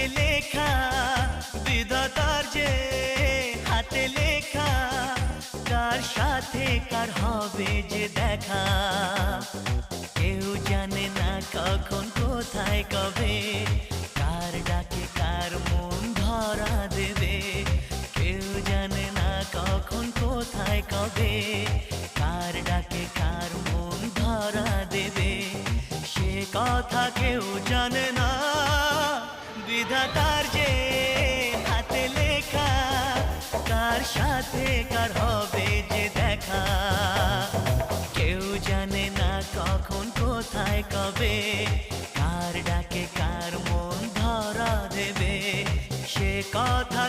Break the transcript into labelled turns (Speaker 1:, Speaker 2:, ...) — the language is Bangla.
Speaker 1: হাতে লেখা, বিধাতার যে হাতে লেখা, কার সাথে কার হবে যে দেখা। কেউ জানে না কখন কোথায় কবে, কার ডাকে কার মন ধরা দেবে। কেউ জানে না কখন কোথায় কবে, কার ডাকে কার মন ধরা দেবে। সে কথা কেউ জানে না, বিধাতার যে হাতে লেখা, কার সাথে কার হবে যে দেখা। কেউ জানে না কখন কোথায় কবে, কার ডাকে কার মন ধরা দেবে। সে কথা